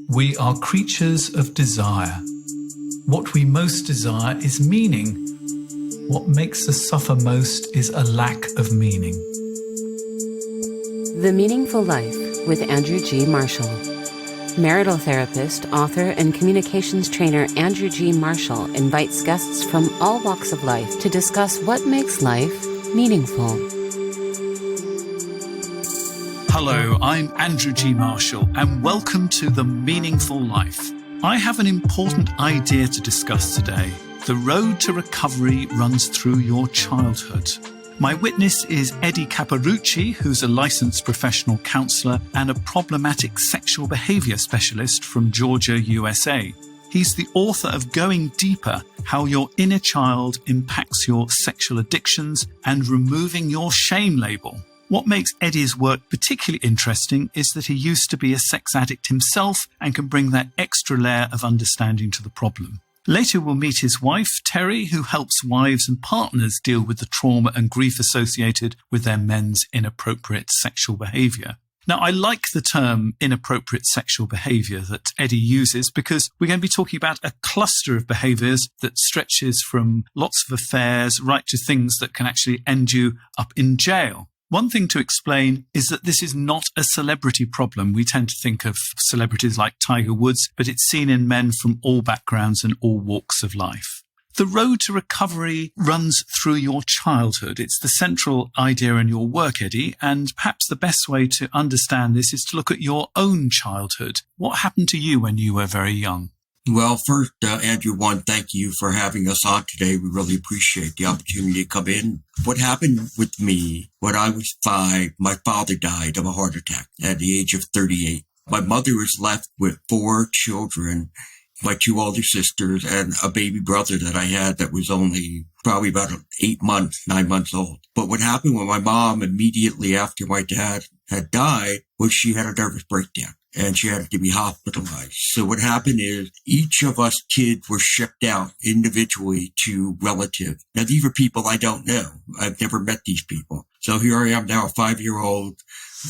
We are creatures of desire. What we most desire is meaning. What makes us suffer most is a lack of meaning. The Meaningful Life with Andrew G. Marshall. Marital therapist, author, and communications trainer Andrew G. Marshall invites guests from all walks of life to discuss what makes life meaningful. Hello, I'm Andrew G. Marshall, and welcome to The Meaningful Life. I have an important idea to discuss today. The road to recovery runs through your childhood. My witness is Capparucci, who's a licensed professional counsellor and a problematic sexual behaviour specialist from Georgia, USA. He's the author of Going Deeper, How Your Inner Child Impacts Your Sexual Addictions and Removing Your Shame Label. What makes Eddie's work particularly interesting is that he used to be a sex addict himself and can bring that extra layer of understanding to the problem. Later, we'll meet his wife, Teri, who helps wives and partners deal with the trauma and grief associated with their men's inappropriate sexual behaviour. Now, I like the term inappropriate sexual behaviour that Eddie uses because we're going to be talking about a cluster of behaviours that stretches from lots of affairs right to things that can actually end you up in jail. One thing to explain is that this is not a celebrity problem. We tend to think of celebrities like Tiger Woods, but it's seen in men from all backgrounds and all walks of life. The road to recovery runs through your childhood. It's the central idea in your work, Eddie, and perhaps the best way to understand this is to look at your own childhood. What happened to you when you were very young? Well, first, Andrew, thank you for having us on today. We really appreciate the opportunity to come in. What happened with me when I was 5, my father died of a heart attack at the age of 38. My mother was left with 4 children, my 2 older sisters, and a baby brother that I had that was only probably about 9 months old. But what happened with my mom immediately after my dad had died was she had a nervous breakdown. And she had to be hospitalized. So what happened is each of us kids were shipped out individually to relatives. Now, these are people I don't know. I've never met these people. So here I am now, a 5-year-old,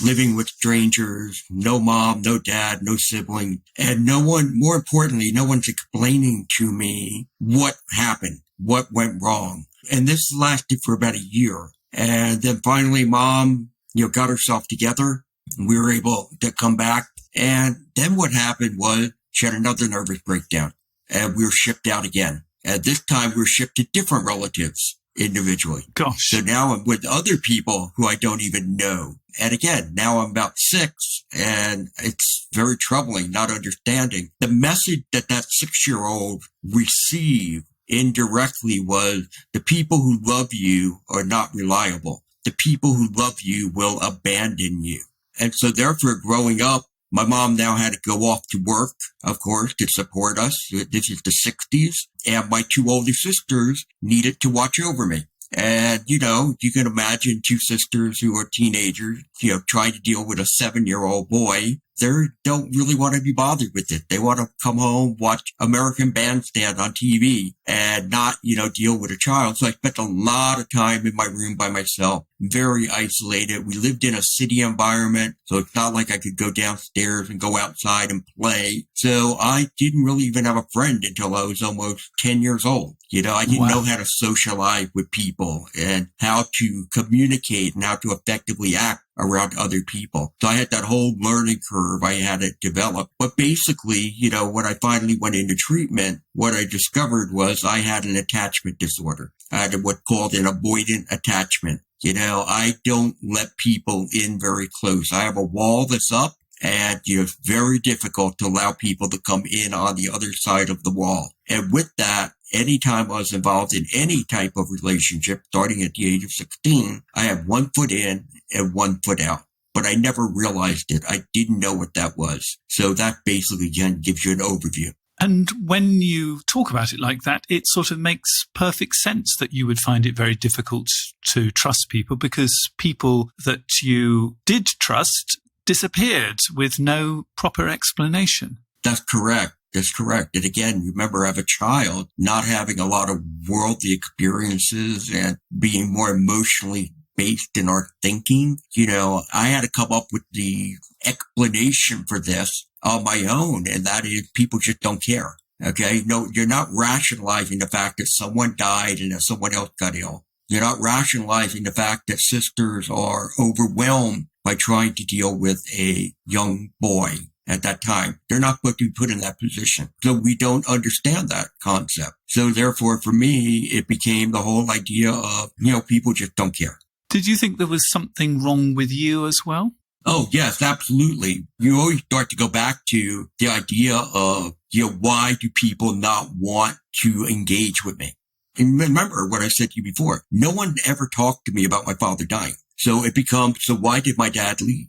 living with strangers, no mom, no dad, no sibling. And no one, more importantly, no one's explaining to me what happened, what went wrong. And this lasted for about a year. And then finally, mom, got herself together. We were able to come back. And then what happened was she had another nervous breakdown and we were shipped out again. And this time we were shipped to different relatives individually. Gosh. So now I'm with other people who I don't even know. And again, now I'm about 6 and it's very troubling not understanding. The message that 6-year-old received indirectly was the people who love you are not reliable. The people who love you will abandon you. And so therefore growing up, my mom now had to go off to work, of course, to support us. This is the 60s. And my 2 older sisters needed to watch over me. And, you can imagine 2 sisters who are teenagers, trying to deal with a 7-year-old boy. They don't really want to be bothered with it. They want to come home, watch American Bandstand on TV and not, deal with a child. So I spent a lot of time in my room by myself, very isolated. We lived in a city environment, so it's not like I could go downstairs and go outside and play. So I didn't really even have a friend until I was almost 10 years old. I didn't know how to socialize with people and how to communicate and how to effectively act around other people. So I had that whole learning curve I had to develop. But basically, when I finally went into treatment, what I discovered was I had an attachment disorder. I had what's called an avoidant attachment. I don't let people in very close. I have a wall that's up and it's very difficult to allow people to come in on the other side of the wall. And with that, anytime I was involved in any type of relationship, starting at the age of 16, I had 1 foot in and 1 foot out. But I never realized it. I didn't know what that was. So that basically again gives you an overview. And when you talk about it like that, it sort of makes perfect sense that you would find it very difficult to trust people because people that you did trust disappeared with no proper explanation. That's correct. That's correct. And again, you remember as a child, not having a lot of worldly experiences and being more emotionally based in our thinking. I had to come up with the explanation for this on my own, and that is people just don't care. Okay? No, you're not rationalizing the fact that someone died and that someone else got ill. You're not rationalizing the fact that sisters are overwhelmed by trying to deal with a young boy at that time. They're not going to be put in that position. So we don't understand that concept. So therefore, for me, it became the whole idea of, people just don't care. Did you think there was something wrong with you as well? Oh, yes, absolutely. You always start to go back to the idea of, why do people not want to engage with me? And remember what I said to you before. No one ever talked to me about my father dying. So it becomes, so why did my dad leave?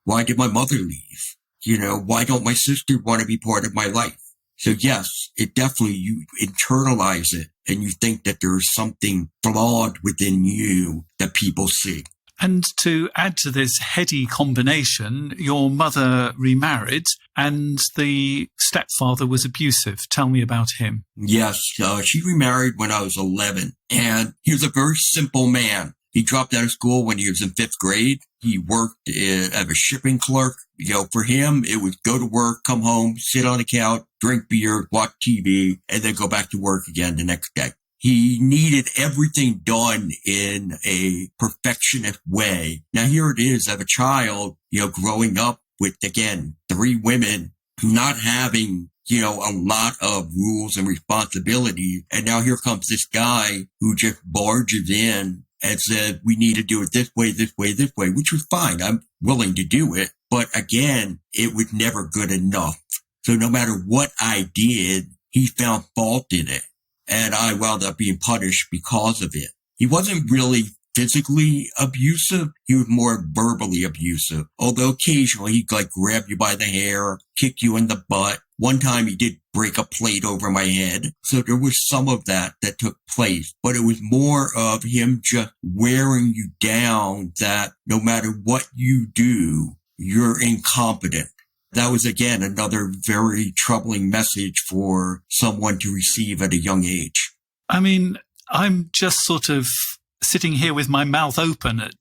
Why did my mother leave? Why don't my sister want to be part of my life? So yes, it definitely, you internalize it and you think that there's something flawed within you that people see. And to add to this heady combination, your mother remarried and the stepfather was abusive. Tell me about him. Yes, she remarried when I was 11, and he was a very simple man. He dropped out of school when he was in 5th grade. He worked as a shipping clerk. For him, it was go to work, come home, sit on the couch, drink beer, watch TV, and then go back to work again the next day. He needed everything done in a perfectionist way. Now here it is as a child, growing up with, again, 3 women, not having, a lot of rules and responsibilities. And now here comes this guy who just barges in and said, we need to do it this way, this way, this way, which was fine. I'm willing to do it. But again, it was never good enough. So no matter what I did, he found fault in it. And I wound up being punished because of it. He wasn't really physically abusive. He was more verbally abusive. Although occasionally he'd grab you by the hair, kick you in the butt. One time he did break a plate over my head. So there was some of that took place. But it was more of him just wearing you down, that no matter what you do, you're incompetent. That was, again, another very troubling message for someone to receive at a young age. I mean, I'm just sort of sitting here with my mouth open at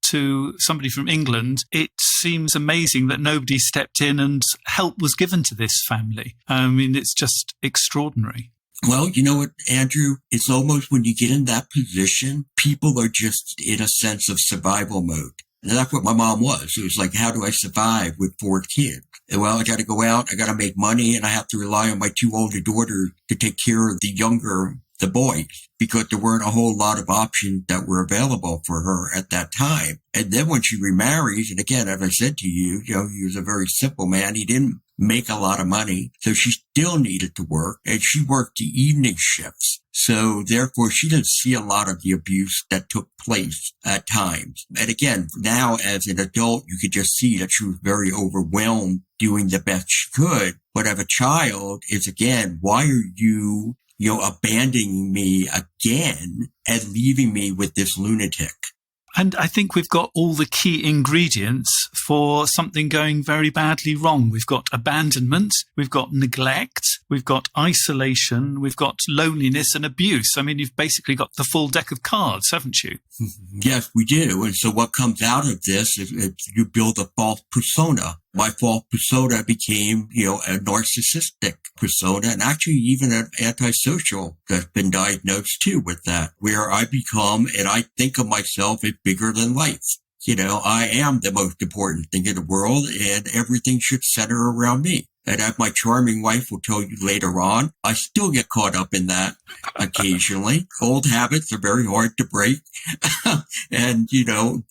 to somebody from England. It seems amazing that nobody stepped in and help was given to this family. I mean, it's just extraordinary. Well, you know what, Andrew? It's almost when you get in that position, people are just in a sense of survival mode. And that's what my mom was. It was like, how do I survive with 4 kids? And well, I got to go out, I got to make money, and I have to rely on my 2 older daughters to take care of the boys, because there weren't a whole lot of options that were available for her at that time. And then when she remarries, and again, as I said to you, he was a very simple man. He didn't make a lot of money, so she still needed to work, and she worked the evening shifts. So therefore, she didn't see a lot of the abuse that took place at times. And again, now as an adult, you could just see that she was very overwhelmed doing the best she could. But as a child, it's again, why are you, abandoning me again and leaving me with this lunatic? And I think we've got all the key ingredients for something going very badly wrong. We've got abandonment, we've got neglect, we've got isolation, we've got loneliness and abuse. I mean, you've basically got the full deck of cards, haven't you? Yes, we do. And so what comes out of this is you build a false persona. My false persona became, a narcissistic persona, and actually even an antisocial that's been diagnosed too with that, where I become, and I think of myself as bigger than life. I am the most important thing in the world, and everything should center around me. And as my charming wife will tell you later on, I still get caught up in that occasionally. Old habits are very hard to break. And,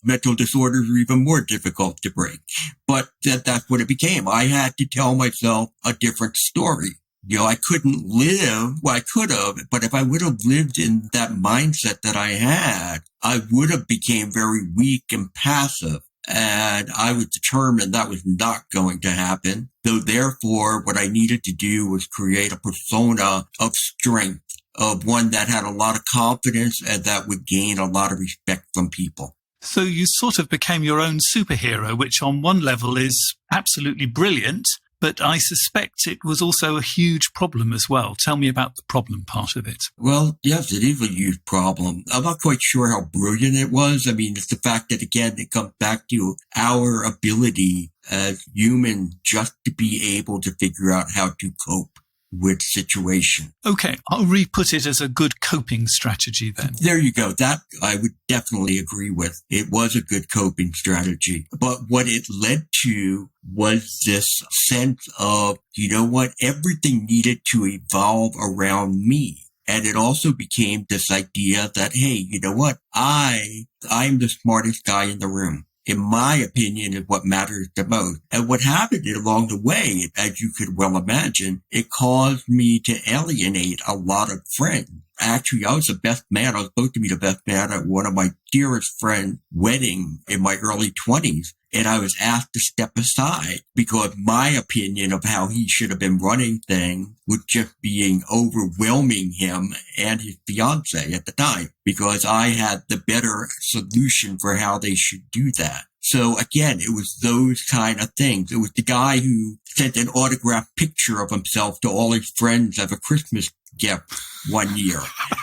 mental disorders are even more difficult to break. But that's what it became. I had to tell myself a different story. I couldn't live, well, I could have, but if I would have lived in that mindset that I had, I would have became very weak and passive. And I was determined that was not going to happen. So therefore, what I needed to do was create a persona of strength, of one that had a lot of confidence and that would gain a lot of respect from people. So you sort of became your own superhero, which on one level is absolutely brilliant, but I suspect it was also a huge problem as well. Tell me about the problem part of it. Well, yes, it is a huge problem. I'm not quite sure how brilliant it was. I mean, it's the fact that, again, it comes back to our ability as human just to be able to figure out how to cope with situation. Okay, I'll re-put it as a good coping strategy then. There you go. That I would definitely agree with. It was a good coping strategy. But what it led to was this sense of, you know what, everything needed to evolve around me. And it also became this idea that, hey, you know what, I'm the smartest guy in the room. In my opinion, is what matters the most. And what happened along the way, as you could well imagine, it caused me to alienate a lot of friends. Actually, I was the best man. I was supposed to be the best man at one of my dearest friends' wedding in my early 20s. And I was asked to step aside because my opinion of how he should have been running things was just being overwhelming him and his fiance at the time, because I had the better solution for how they should do that. So again, it was those kind of things. It was the guy who sent an autographed picture of himself to all his friends as a Christmas gift one year.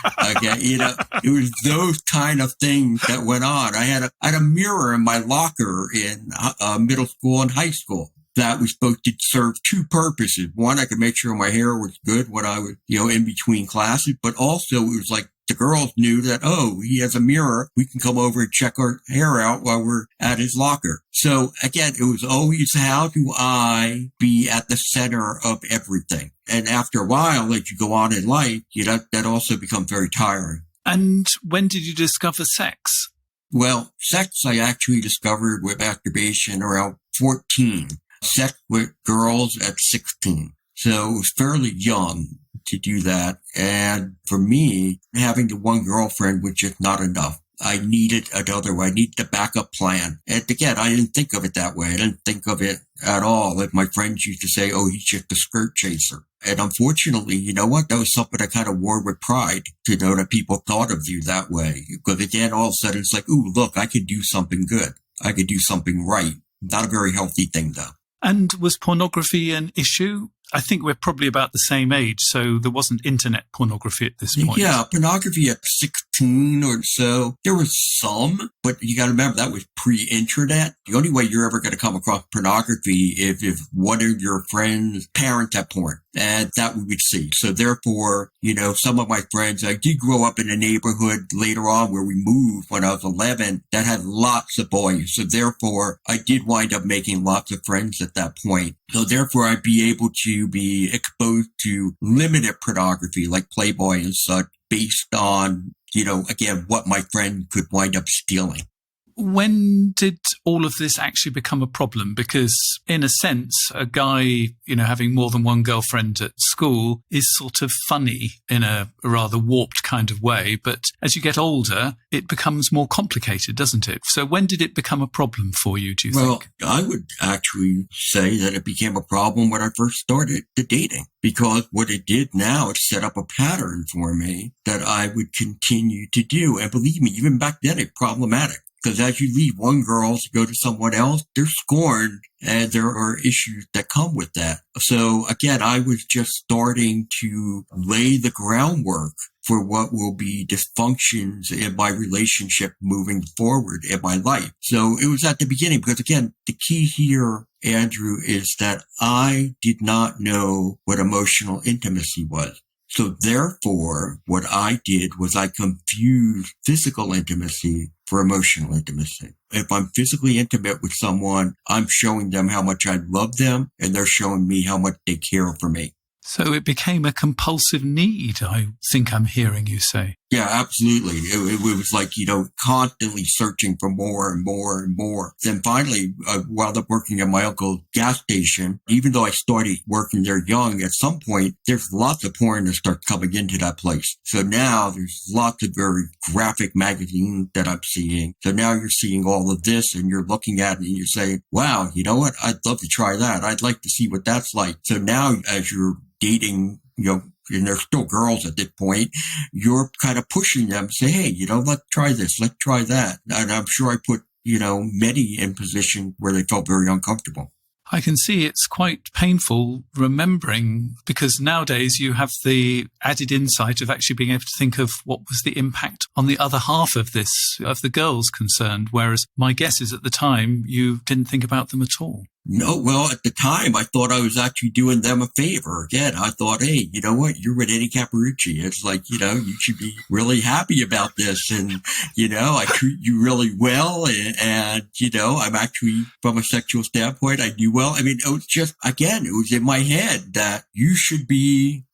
Okay, it was those kind of things that went on. I had a mirror in my locker in middle school and high school that was supposed to serve two purposes. One, I could make sure my hair was good when I was, in between classes, but also it was like the girls knew that, oh, he has a mirror. We can come over and check our hair out while we're at his locker. So again, it was always, how do I be at the center of everything? And after a while, as you go on in life, that also becomes very tiring. And when did you discover sex? Well, sex I actually discovered with masturbation around 14. Sex with girls at 16. So it was fairly young to do that. And for me, having the one girlfriend was just not enough. I needed another one. I needed a backup plan. And again, I didn't think of it that way. I didn't think of it at all. Like my friends used to say, oh, he's just a skirt chaser. And unfortunately, you know what? That was something I kind of wore with pride, to know that people thought of you that way. Because again, all of a sudden it's like, ooh, look, I could do something good. I could do something right. Not a very healthy thing, though. And was pornography an issue? I think we're probably about the same age, so there wasn't internet pornography at this point. Yeah, pornography at 16 or so. There was some, but you got to remember that was pre-internet. The only way you're ever going to come across pornography if one of your friends' parents had porn, and that we would see. So therefore, some of my friends, I did grow up in a neighborhood later on where we moved when I was 11 that had lots of boys. So therefore, I did wind up making lots of friends at that point. So therefore, I'd be able to be exposed to limited pornography like Playboy and such based on, again, what my friend could wind up stealing. When did all of this actually become a problem? Because in a sense, a guy, having more than one girlfriend at school is sort of funny in a rather warped kind of way. But as you get older, it becomes more complicated, doesn't it? So when did it become a problem for you, do you think? Well, I would actually say that it became a problem when I first started dating. Because what it did now, it set up a pattern for me that I would continue to do. And believe me, even back then, it's problematic. Because as you leave one girl to go to someone else, they're scorned, and there are issues that come with that. So again, I was just starting to lay the groundwork for what will be dysfunctions in my relationship moving forward in my life. So it was at the beginning, because again, the key here, Andrew, is that I did not know what emotional intimacy was. So therefore, what I did was I confused physical intimacy for emotional intimacy. If I'm physically intimate with someone, I'm showing them how much I love them, and they're showing me how much they care for me. So it became a compulsive need, I think I'm hearing you say. Yeah, absolutely. It was like, constantly searching for more and more and more. Then finally, I wound up working at my uncle's gas station. Even though I started working there young, at some point, there's lots of porn that starts coming into that place. So now there's lots of very graphic magazines that I'm seeing. So now you're seeing all of this, and you're looking at it and you're saying, wow, you know what? I'd love to try that. I'd like to see what that's like. So now as you're dating, and they're still girls at this point, you're kind of pushing them, say, hey, let's try this, let's try that. And I'm sure I put, many in position where they felt very uncomfortable. I can see it's quite painful remembering, because nowadays you have the added insight of actually being able to think of what was the impact on the other half of this, of the girls concerned, whereas my guess is at the time you didn't think about them at all. No, well, at the time, I thought I was actually doing them a favor. Again, I thought, hey, you know what? You're with Eddie Capparucci. It's like, you should be really happy about this. And, I treat you really well. And, I'm actually, from a sexual standpoint, I do well. I mean, it was just, again, it was in my head that you should be,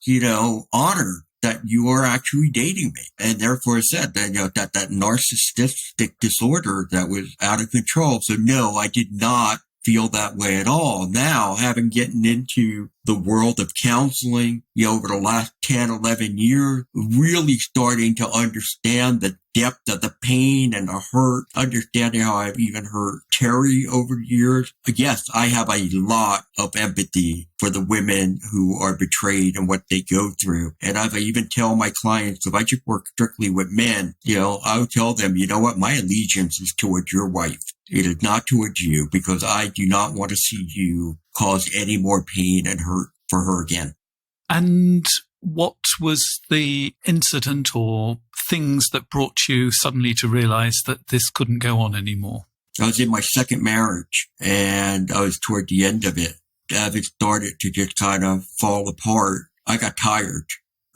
honored that you are actually dating me. And therefore I said that, that narcissistic disorder that was out of control. So no, I did not feel that way at all. Now, having gotten into the world of counseling, over the last 10, 11 years, really starting to understand the depth of the pain and the hurt, understanding how I've even hurt Teri over the years. Yes, I have a lot of empathy for the women who are betrayed and what they go through. And I even tell my clients, if I just work strictly with men, I would tell them, you know what, my allegiance is towards your wife. It is not towards you, because I do not want to see you cause any more pain and hurt for her again. And what was the incident or things that brought you suddenly to realize that this couldn't go on anymore? I was in my second marriage, and I was toward the end of it. As it started to just kind of fall apart, I got tired.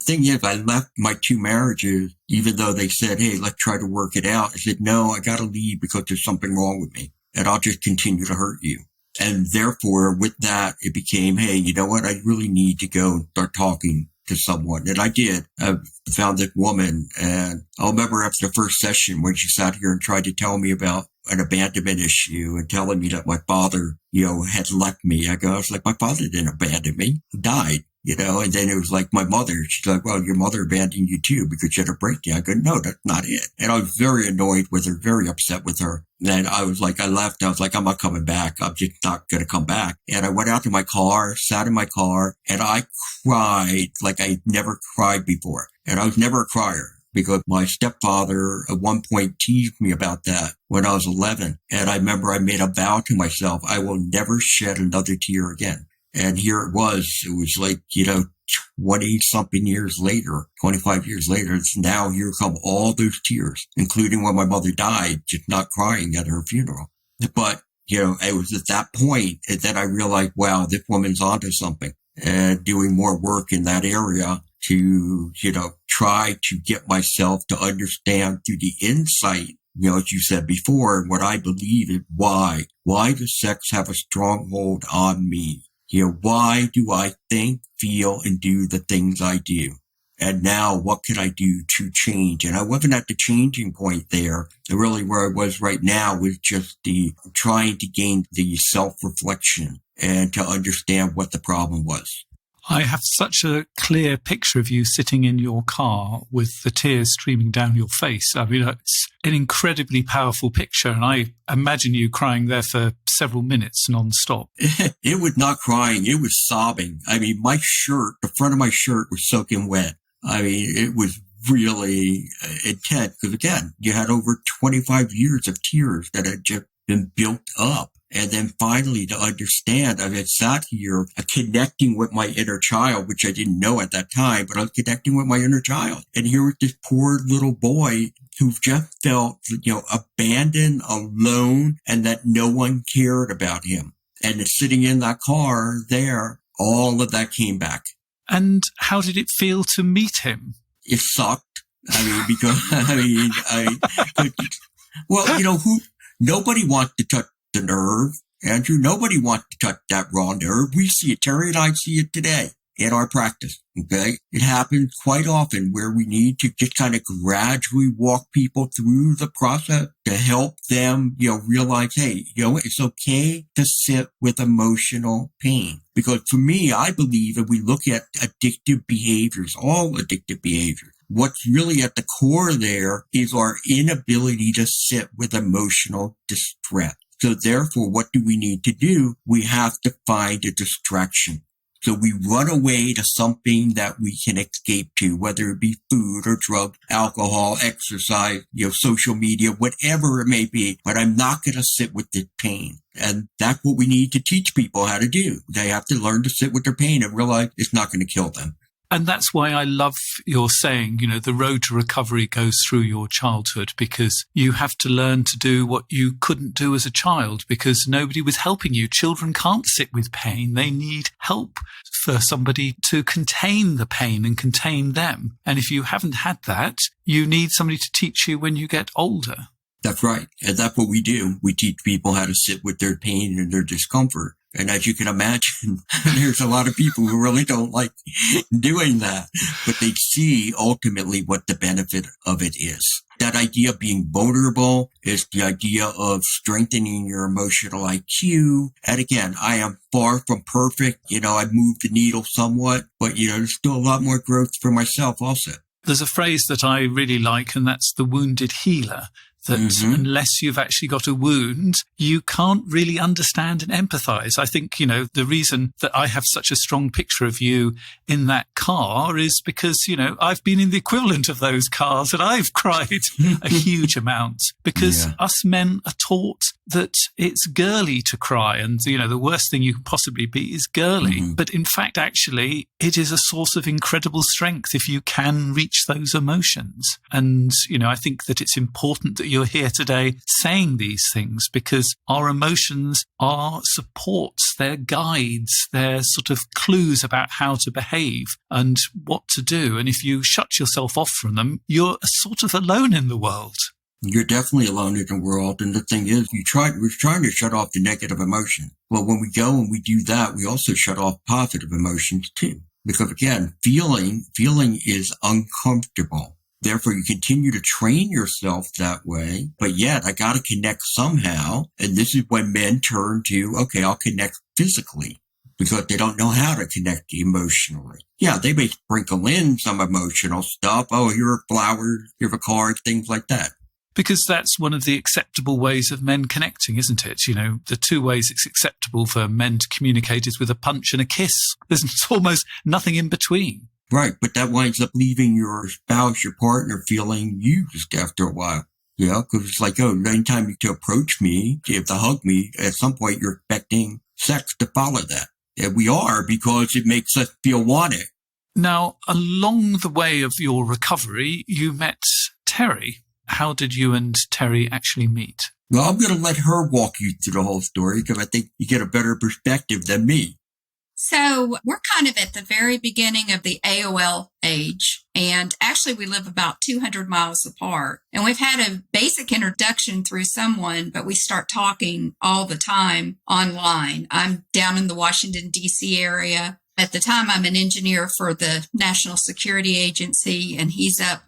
The thing is, I left my two marriages, even though they said, hey, let's try to work it out. I said, no, I got to leave because there's something wrong with me, and I'll just continue to hurt you. And therefore, with that, it became, hey, you know what? I really need to go and start talking to someone. And I did. I found this woman, and I'll remember after the first session when she sat here and tried to tell me about an abandonment issue and telling me that my father, had left me. I was like, my father didn't abandon me. He died. And then it was like my mother. She's like, well, your mother abandoned you too because she had a breakdown. I go, no, that's not it. And I was very annoyed with her, very upset with her. And I was like, I left. I was like, I'm not coming back. I'm just not going to come back. And I went out to my car, sat in my car, and I cried like I never cried before. And I was never a crier, because my stepfather at one point teased me about that when I was 11. And I remember I made a vow to myself, I will never shed another tear again. And here it was like, 20 something years later, 25 years later, it's now here come all those tears, including when my mother died, just not crying at her funeral. But, it was at that point that I realized, wow, this woman's onto something, and doing more work in that area to, try to get myself to understand through the insight, as you said before, and what I believe is why does sex have a stronghold on me? Why do I think, feel, and do the things I do? And now what can I do to change? And I wasn't at the changing point there. Really where I was right now was just trying to gain the self-reflection and to understand what the problem was. I have such a clear picture of you sitting in your car with the tears streaming down your face. I mean, it's an incredibly powerful picture, and I imagine you crying there for several minutes non-stop. It was not crying. It was sobbing. I mean, my shirt, the front of my shirt was soaking wet. I mean, it was really intense because, again, you had over 25 years of tears that had just been built up. And then finally to understand, I had sat here connecting with my inner child, which I didn't know at that time, but I was connecting with my inner child. And here was this poor little boy who just felt, abandoned, alone, and that no one cared about him. And sitting in that car there, all of that came back. And how did it feel to meet him? It sucked. I mean, because, nobody wants to touch the nerve, Andrew. Nobody wants to touch that raw nerve. We see it. Teri and I see it today in our practice. Okay. It happens quite often where we need to just kind of gradually walk people through the process to help them, realize, hey, it's okay to sit with emotional pain. Because for me, I believe if we look at addictive behaviors, all addictive behaviors, what's really at the core there is our inability to sit with emotional distress. So therefore, what do we need to do? We have to find a distraction. So we run away to something that we can escape to, whether it be food or drugs, alcohol, exercise, social media, whatever it may be. But I'm not going to sit with the pain. And that's what we need to teach people how to do. They have to learn to sit with their pain and realize it's not going to kill them. And that's why I love your saying, the road to recovery goes through your childhood, because you have to learn to do what you couldn't do as a child because nobody was helping you. Children can't sit with pain. They need help for somebody to contain the pain and contain them. And if you haven't had that, you need somebody to teach you when you get older. That's right. And that's what we do. We teach people how to sit with their pain and their discomfort. And as you can imagine, there's a lot of people who really don't like doing that, but they see ultimately what the benefit of it is. That idea of being vulnerable is the idea of strengthening your emotional IQ. And again, I am far from perfect. I moved the needle somewhat, but there's still a lot more growth for myself also. There's a phrase that I really like, and that's the wounded healer. That unless you've actually got a wound, you can't really understand and empathize. I think, the reason that I have such a strong picture of you in that car is because, I've been in the equivalent of those cars and I've cried a huge amount because us men are taught that it's girly to cry. And, the worst thing you can possibly be is girly. But in fact, actually, it is a source of incredible strength if you can reach those emotions. And, I think that it's important that you're here today saying these things because our emotions are supports, they're guides, they're sort of clues about how to behave and what to do. And if you shut yourself off from them, you're sort of alone in the world. You're definitely alone in the world. And the thing is, we're trying to shut off the negative emotion. Well, when we go and we do that, we also shut off positive emotions too. Because again, feeling is uncomfortable. Therefore, you continue to train yourself that way. But yet, I got to connect somehow. And this is when men turn to, okay, I'll connect physically because they don't know how to connect emotionally. Yeah, they may sprinkle in some emotional stuff. Oh, here are flowers, here are cards, things like that. Because that's one of the acceptable ways of men connecting, isn't it? The two ways it's acceptable for men to communicate is with a punch and a kiss. There's almost nothing in between. Right, but that winds up leaving your spouse, your partner, feeling used after a while. Because it's like, anytime you approach me, you have to hug me, at some point you're expecting sex to follow that. And we are, because it makes us feel wanted. Now, along the way of your recovery, you met Teri. How did you and Teri actually meet? Well, I'm going to let her walk you through the whole story because I think you get a better perspective than me. So we're kind of at the very beginning of the AOL age. And actually, we live about 200 miles apart. And we've had a basic introduction through someone, but we start talking all the time online. I'm down in the Washington, D.C. area. At the time, I'm an engineer for the National Security Agency, and he's up,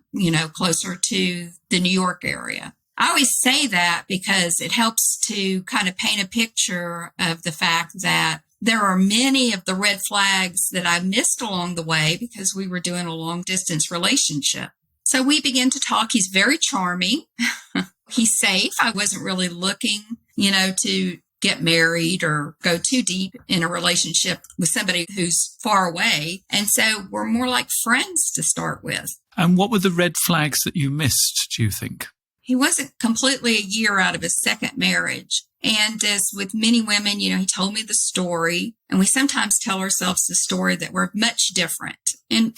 closer to the New York area. I always say that because it helps to kind of paint a picture of the fact that there are many of the red flags that I missed along the way because we were doing a long distance relationship. So we began to talk. He's very charming. He's safe. I wasn't really looking, to get married or go too deep in a relationship with somebody who's far away. And so we're more like friends to start with. And what were the red flags that you missed, do you think? He wasn't completely a year out of his second marriage. And as with many women, he told me the story, and we sometimes tell ourselves the story that we're much different. And,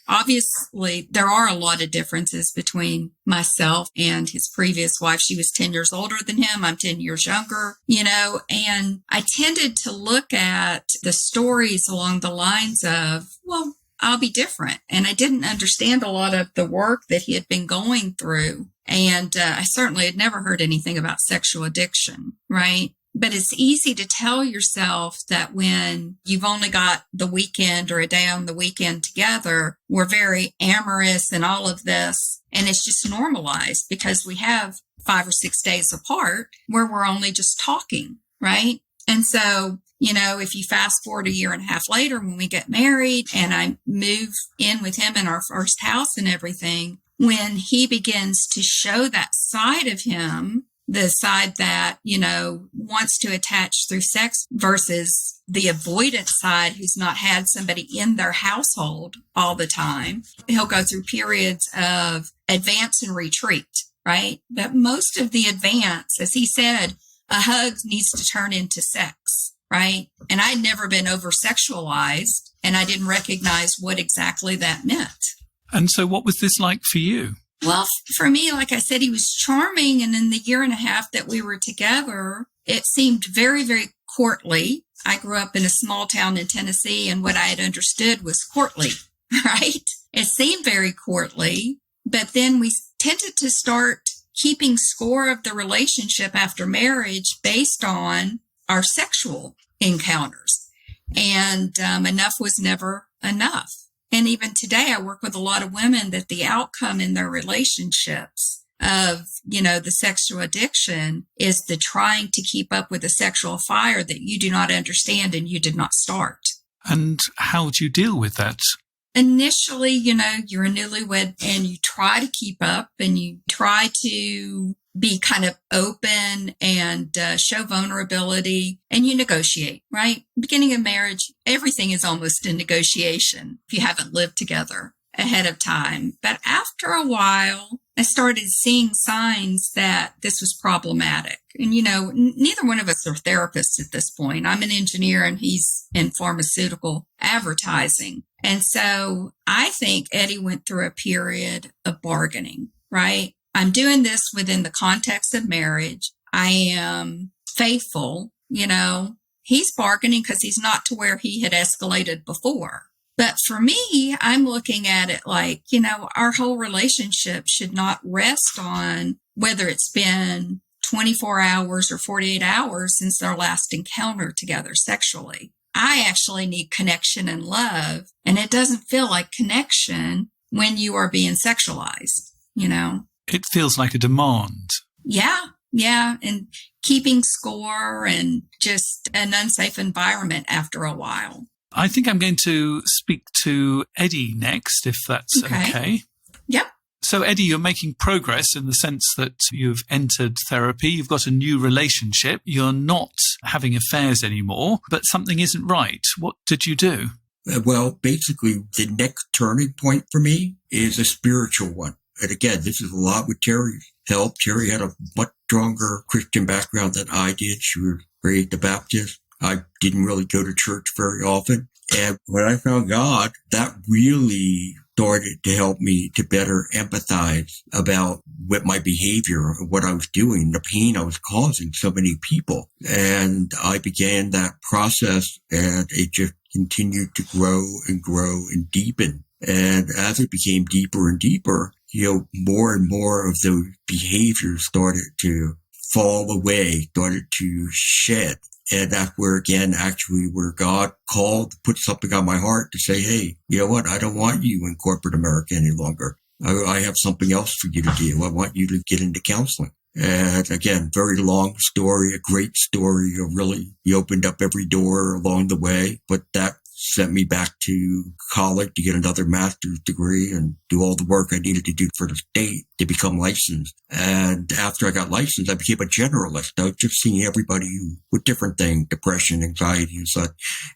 obviously there are a lot of differences between myself and his previous wife. She was 10 years older than him. I'm 10 years younger, and I tended to look at the stories along the lines of, well, I'll be different. And I didn't understand a lot of the work that he had been going through. And I certainly had never heard anything about sexual addiction, right? But it's easy to tell yourself that when you've only got the weekend or a day on the weekend together, we're very amorous and all of this. And it's just normalized because we have 5 or 6 days apart where we're only just talking, right? And so, if you fast forward a year and a half later when we get married and I move in with him in our first house and everything, when he begins to show that side of him, the side that, wants to attach through sex versus the avoidant side who's not had somebody in their household all the time, he'll go through periods of advance and retreat, right? But most of the advance, as he said, a hug needs to turn into sex, right? And I'd never been over sexualized. and I didn't recognize what exactly that meant. And so what was this like for you? Well, for me, like I said, he was charming. And in the year and a half that we were together, it seemed very, very courtly. I grew up in a small town in Tennessee, and what I had understood was courtly, right? It seemed very courtly, but then we tended to start keeping score of the relationship after marriage based on our sexual encounters. And enough was never enough. And even today, I work with a lot of women that the outcome in their relationships of, the sexual addiction is the trying to keep up with a sexual fire that you do not understand and you did not start. And how do you deal with that? Initially, you're a newlywed and you try to keep up and you try to be kind of open and show vulnerability, and you negotiate, right? Beginning of marriage, everything is almost a negotiation if you haven't lived together ahead of time. But after a while, I started seeing signs that this was problematic. And, neither one of us are therapists at this point. I'm an engineer and he's in pharmaceutical advertising. And so I think Eddie went through a period of bargaining, right? I'm doing this within the context of marriage. I am faithful, he's bargaining because he's not to where he had escalated before. But for me, I'm looking at it like, our whole relationship should not rest on whether it's been 24 hours or 48 hours since our last encounter together sexually. I actually need connection and love. And it doesn't feel like connection when you are being sexualized, It feels like a demand. Yeah. And keeping score and just an unsafe environment after a while. I think I'm going to speak to Eddie next, if that's okay. Yep. So, Eddie, you're making progress in the sense that you've entered therapy, you've got a new relationship, you're not having affairs anymore, but something isn't right. What did you do? Well, basically, the next turning point for me is a spiritual one. And again, this is a lot with Teri's help. Teri had a much stronger Christian background than I did. She was raised a Baptist. I didn't really go to church very often. And when I found God, that really started to help me to better empathize about what my behavior, what I was doing, the pain I was causing so many people. And I began that process, and it just continued to grow and deepen. And as it became deeper and deeper, more and more of those behaviors started to fall away, started to shed. And that's where God called, put something on my heart to say, hey, you know what? I don't want you in corporate America any longer. I have something else for you to do. I want you to get into counseling. And again, very long story, a great story. He opened up every door along the way, but that sent me back to college to get another master's degree and do all the work I needed to do for the state to become licensed. And after I got licensed, I became a generalist. I was just seeing everybody with different things, depression, anxiety, and such.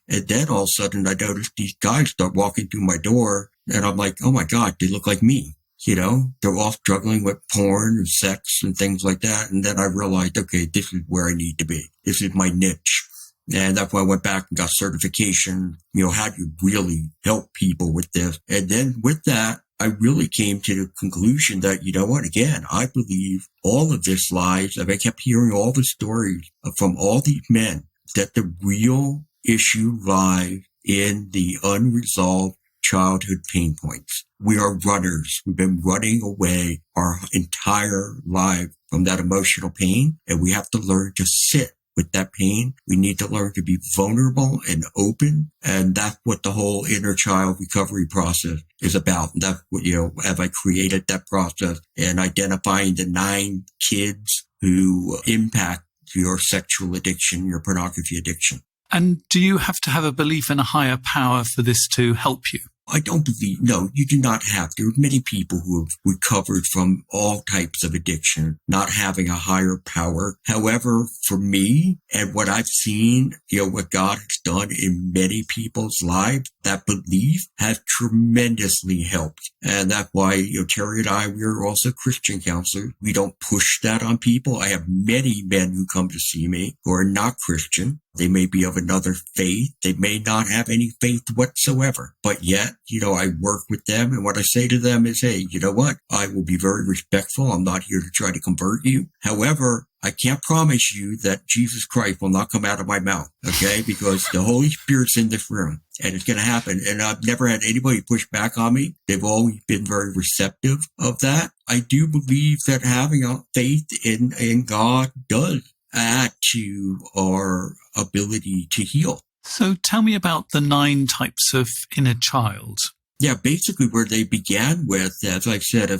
And then all of a sudden, I noticed these guys start walking through my door, and I'm like, oh my God, they look like me. They're all struggling with porn and sex and things like that. And then I realized, okay, this is where I need to be. This is my niche. And that's why I went back and got certification, how do you really help people with this? And then with that, I really came to the conclusion that, again, I believe all of this lies. I kept hearing all the stories from all these men that the real issue lies in the unresolved childhood pain points. We are runners. We've been running away our entire life from that emotional pain, and we have to learn to sit with that pain. We need to learn to be vulnerable and open. And that's what the whole inner child recovery process is about. And that's what, have I created that process and identifying the 9 kids who impact your sexual addiction, your pornography addiction. And do you have to have a belief in a higher power for this to help you? I don't believe, no, you do not have. There are many people who have recovered from all types of addiction, not having a higher power. However, for me and what I've seen, what God has done in many people's lives, that belief has tremendously helped. And that's why, Teri and I, we're also Christian counselors. We don't push that on people. I have many men who come to see me who are not Christian. They may be of another faith. They may not have any faith whatsoever. But yet, I work with them. And what I say to them is, hey, you know what? I will be very respectful. I'm not here to try to convert you. However, I can't promise you that Jesus Christ will not come out of my mouth, okay? Because the Holy Spirit's in this room and it's going to happen. And I've never had anybody push back on me. They've always been very receptive of that. I do believe that having a faith in God does add to our ability to heal. So tell me about the 9 types of inner child. Yeah, basically where they began with, as I said,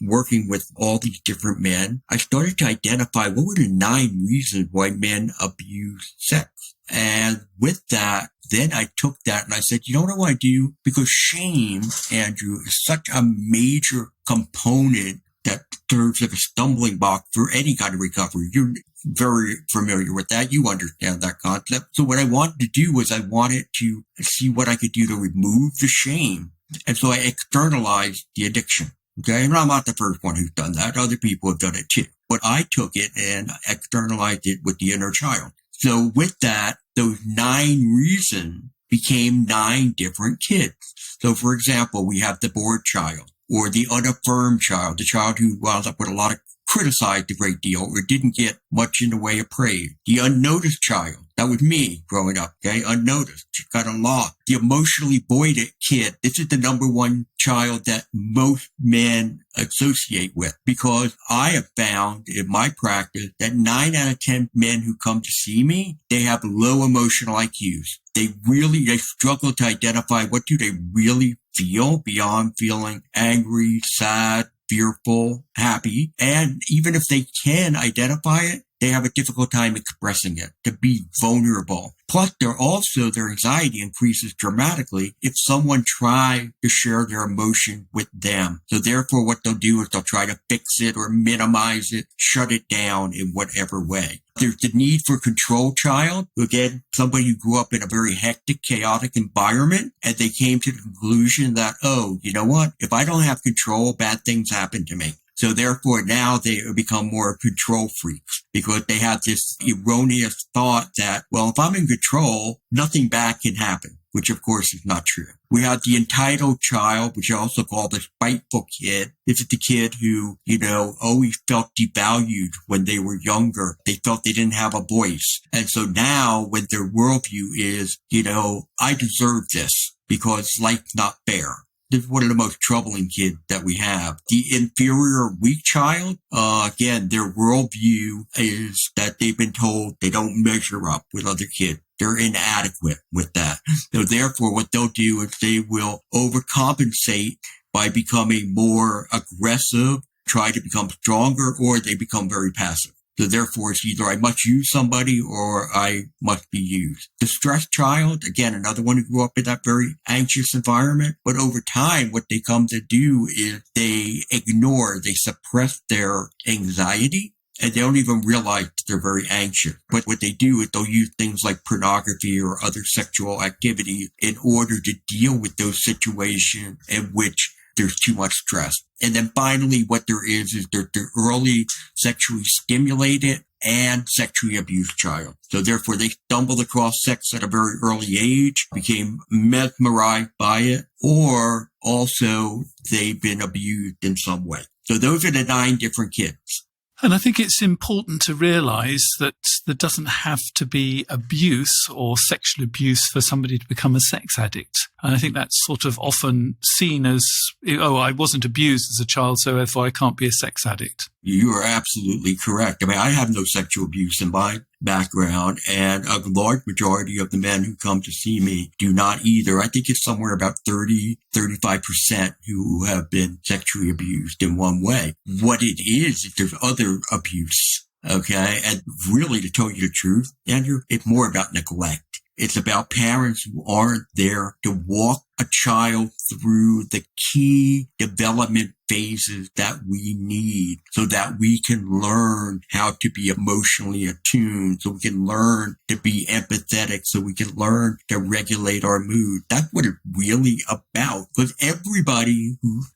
working with all these different men, I started to identify what were the 9 reasons why men abuse sex. And with that, then I took that and I said, you know what I want to do? Because shame, Andrew, is such a major component that serves as a stumbling block for any kind of recovery. You're very familiar with that. You understand that concept. So what I wanted to do was I wanted to see what I could do to remove the shame. And so I externalized the addiction. Okay. And I'm not the first one who's done that. Other people have done it too. But I took it and externalized it with the inner child. So with that, those 9 reasons became 9 different kids. So for example, we have the bored child or the unaffirmed child, the child who wound up with a lot of criticized a great deal or didn't get much in the way of praise. The unnoticed child, that was me growing up, okay? Unnoticed, kind of lost. The emotionally voided kid, this is the number one child that most men associate with because I have found in my practice that 9 out of 10 men who come to see me, they have low emotional IQs. They struggle to identify what do they really feel beyond feeling angry, sad, fearful, happy. And even if they can identify it, they have a difficult time expressing it, to be vulnerable. Plus, their anxiety increases dramatically if someone tries to share their emotion with them. So therefore, what they'll do is they'll try to fix it or minimize it, shut it down in whatever way. There's the need for control child. Again, somebody who grew up in a very hectic, chaotic environment, and they came to the conclusion that, oh, you know what? If I don't have control, bad things happen to me. So therefore now they become more control freaks because they have this erroneous thought that, well, if I'm in control, nothing bad can happen, which of course is not true. We have the entitled child, which I also call the spiteful kid. This is the kid who, always felt devalued when they were younger. They felt they didn't have a voice. And so now when their worldview is, I deserve this because life's not fair. This is one of the most troubling kids that we have. The inferior weak child, again, their worldview is that they've been told they don't measure up with other kids. They're inadequate with that. So therefore, what they'll do is they will overcompensate by becoming more aggressive, try to become stronger, or they become very passive. So therefore, it's either I must use somebody or I must be used. The stressed child, again, another one who grew up in that very anxious environment. But over time, what they come to do is they suppress their anxiety. And they don't even realize that they're very anxious. But what they do is they'll use things like pornography or other sexual activity in order to deal with those situations in which there's too much stress. And then finally, what there is they're early sexually stimulated and sexually abused child. So therefore, they stumbled across sex at a very early age, became mesmerized by it, or also they've been abused in some way. So those are the 9 different kids. And I think it's important to realize that there doesn't have to be abuse or sexual abuse for somebody to become a sex addict. And I think that's sort of often seen as, oh, I wasn't abused as a child, so therefore I can't be a sex addict. You are absolutely correct. I mean, I have no sexual abuse in my background, and a large majority of the men who come to see me do not either. I think it's somewhere about 35% who have been sexually abused in one way. What it is there's other abuse, okay? And really, to tell you the truth, Andrew, it's more about neglect. It's about parents who aren't there to walk a child through the key development phases that we need so that we can learn how to be emotionally attuned, so we can learn to be empathetic, so we can learn to regulate our mood. That's what it's really about. Because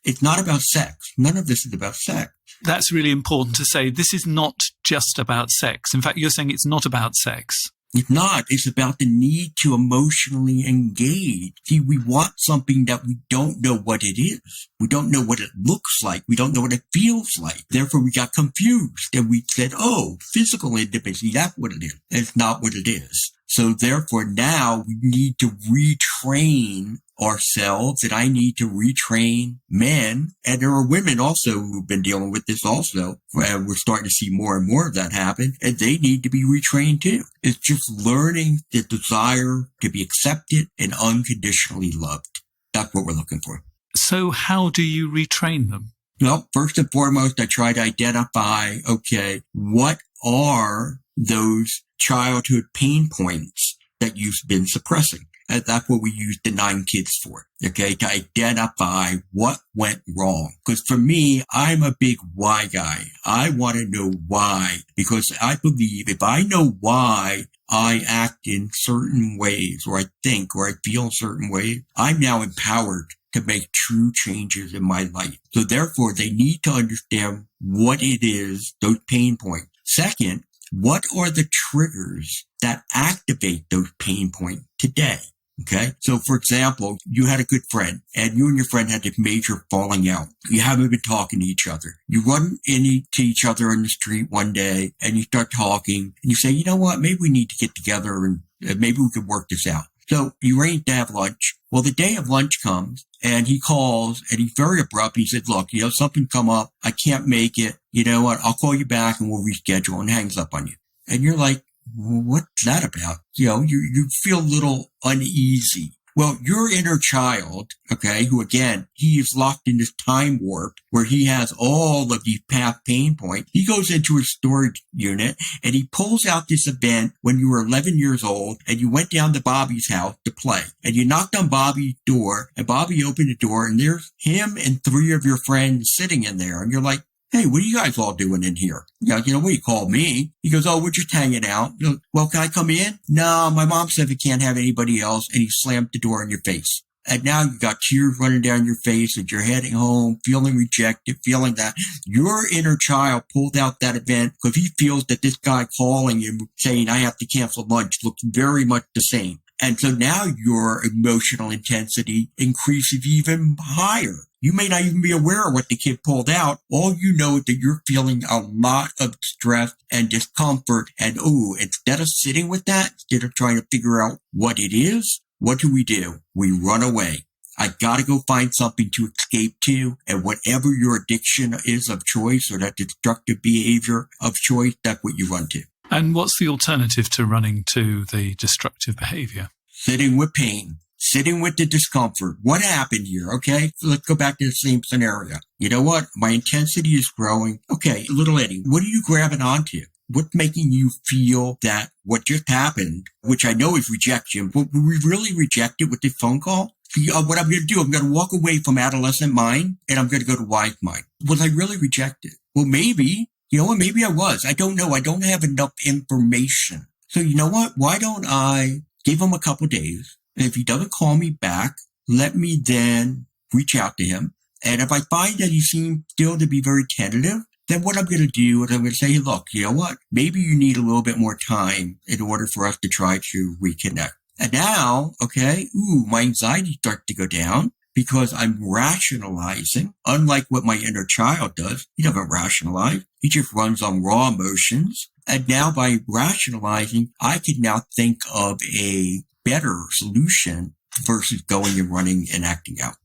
it's not about sex. None of this is about sex. That's really important to say. This is not just about sex. In fact, you're saying it's not about sex. It's not. It's about the need to emotionally engage. See, we want something that we don't know what it is. We don't know what it looks like. We don't know what it feels like. Therefore, we got confused and we said, oh, physical intimacy, that's what it is. It's not what it is. So therefore, now we need to retrain ourselves, and I need to retrain men. And there are women also who've been dealing with this also. We're starting to see more and more of that happen, and they need to be retrained too. It's just learning the desire to be accepted and unconditionally loved. That's what we're looking for. So how do you retrain them? Well, first and foremost, I try to identify, okay, what are those childhood pain points that you've been suppressing? And that's what we use the 9 kids for, okay, to identify what went wrong. Because for me, I'm a big why guy. I want to know why, because I believe if I know why I act in certain ways, or I think, or I feel certain ways, I'm now empowered to make true changes in my life. So therefore, they need to understand what it is, those pain points. Second, what are the triggers that activate those pain points today? Okay. So for example, you had a good friend and you and your friend had this major falling out. You haven't been talking to each other. You run into each other in the street one day and you start talking and you say, you know what? Maybe we need to get together and maybe we could work this out. So you arrange to have lunch. Well, the day of lunch comes and he calls and he's very abrupt. He said, look, something come up. I can't make it. You know what? I'll call you back and we'll reschedule, and hangs up on you. And you're like, what's that about? You feel a little uneasy. Well, your inner child, okay, who again, he is locked in this time warp where he has all of these past pain points. He goes into a storage unit and he pulls out this event when you were 11 years old and you went down to Bobby's house to play and you knocked on Bobby's door and Bobby opened the door and there's him and 3 of your friends sitting in there. And you're like, hey, what are you guys all doing in here? What you call me? He goes, oh, we're just hanging out. Well, can I come in? No, my mom said we can't have anybody else. And he slammed the door in your face. And now you got tears running down your face and you're heading home, feeling rejected, feeling that your inner child pulled out that event because he feels that this guy calling him saying, I have to cancel lunch looks very much the same. And so now your emotional intensity increases even higher. You may not even be aware of what the kid pulled out. All you know is that you're feeling a lot of stress and discomfort. And instead of sitting with that, instead of trying to figure out what it is, what do? We run away. I gotta go find something to escape to. And whatever your addiction is of choice or that destructive behavior of choice, that's what you run to. And what's the alternative to running to the destructive behavior? Sitting with pain. Sitting with the discomfort. What happened here? Okay, so let's go back to the same scenario. You know what? My intensity is growing. Okay, little Eddie, what are you grabbing onto? What's making you feel that what just happened, which I know is rejection, but will we really reject it with this phone call? What I'm going to do, I'm going to walk away from adolescent mind and I'm going to go to wise mind. Was I really rejected? Well, maybe. You know what? Maybe I was. I don't know. I don't have enough information. So you know what? Why don't I give him a couple days? And if he doesn't call me back, let me then reach out to him. And if I find that he seems still to be very tentative, then what I'm going to do is I'm going to say, look, you know what? Maybe you need a little bit more time in order for us to try to reconnect. And now, okay, my anxiety starts to go down because I'm rationalizing, unlike what my inner child does. He doesn't rationalize. He just runs on raw emotions. And now by rationalizing, I can now think of a better solution versus going and running and acting out.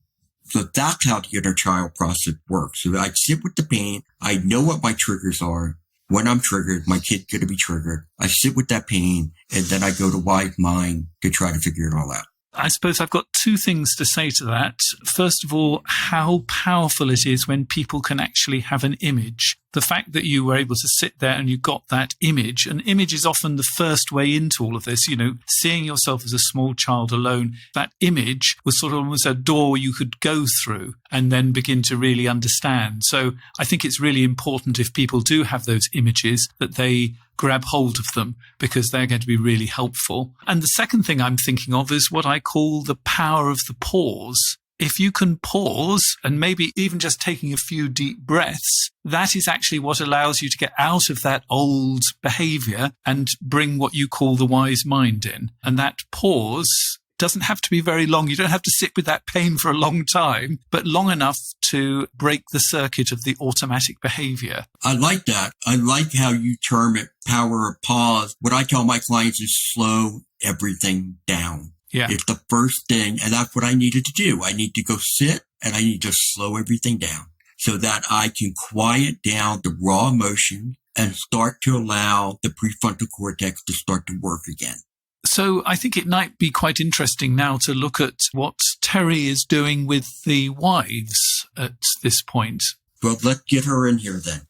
So that's how the inner child process works. So I sit with the pain. I know what my triggers are. When I'm triggered, my kid's going to be triggered. I sit with that pain and then I go to wise mind to try to figure it all out. I suppose I've got 2 things to say to that. First of all, how powerful it is when people can actually have an image. The fact that you were able to sit there and you got that image. An image is often the first way into all of this. Seeing yourself as a small child alone, that image was sort of almost a door you could go through and then begin to really understand. So I think it's really important if people do have those images that they grab hold of them because they're going to be really helpful. And the second thing I'm thinking of is what I call the power of the pause. if you can pause and maybe even just taking a few deep breaths, that is actually what allows you to get out of that old behavior and bring what you call the wise mind in. And that pause doesn't have to be very long. You don't have to sit with that pain for a long time, but long enough to break the circuit of the automatic behavior. I like that. I like how you term it power of pause. What I tell my clients is slow everything down. Yeah. It's the first thing, and that's what I needed to do. I need to go sit and I need to slow everything down so that I can quiet down the raw emotion and start to allow the prefrontal cortex to start to work again. So I think it might be quite interesting now to look at what Teri is doing with the wives at this point. Well, let's get her in here then.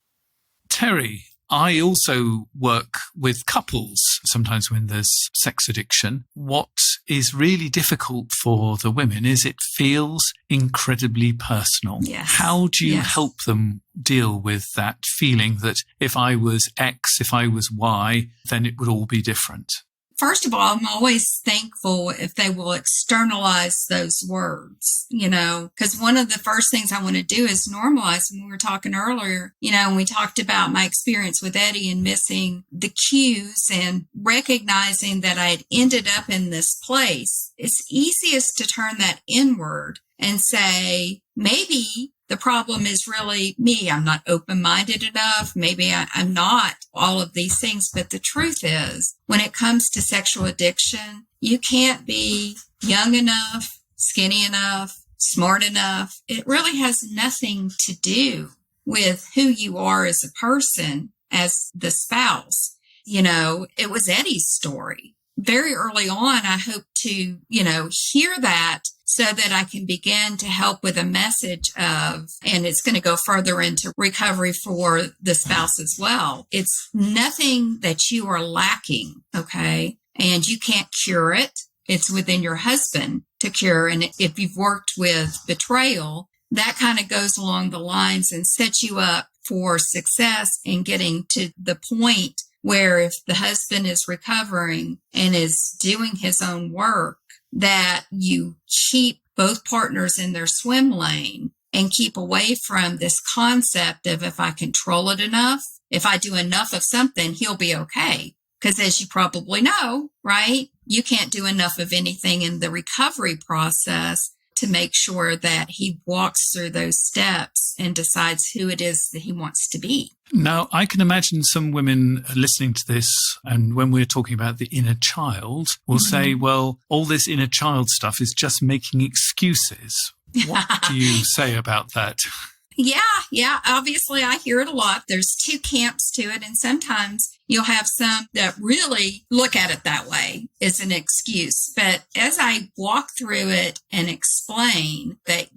Teri, I also work with couples sometimes when there's sex addiction. What is really difficult for the women is it feels incredibly personal. Yes. How do you help them deal with that feeling that if I was X, if I was Y, then it would all be different? First of all, I'm always thankful if they will externalize those words, because one of the first things I want to do is normalize. When we were talking earlier, and we talked about my experience with Eddie and missing the cues and recognizing that I had ended up in this place. It's easiest to turn that inward and say, maybe the problem is really me. I'm not open-minded enough. Maybe I'm not all of these things. But the truth is, when it comes to sexual addiction, you can't be young enough, skinny enough, smart enough. It really has nothing to do with who you are as a person, as the spouse. It was Eddie's story. Very early on, I hope to, hear that so that I can begin to help with a message of, and it's going to go further into recovery for the spouse as well. It's nothing that you are lacking, okay? And you can't cure it. It's within your husband to cure. And if you've worked with betrayal, that kind of goes along the lines and sets you up for success in getting to the point where if the husband is recovering and is doing his own work, that you keep both partners in their swim lane and keep away from this concept of if I control it enough, if I do enough of something, he'll be okay. Because as you probably know, right, you can't do enough of anything in the recovery process to make sure that he walks through those steps and decides who it is that he wants to be. Now, I can imagine some women listening to this, and when we're talking about the inner child, will say, well, all this inner child stuff is just making excuses. What do you say about that? Yeah. Obviously, I hear it a lot. There's two camps to it, and sometimes you'll have some that really look at it that way as an excuse. But as I walk through it and explain that,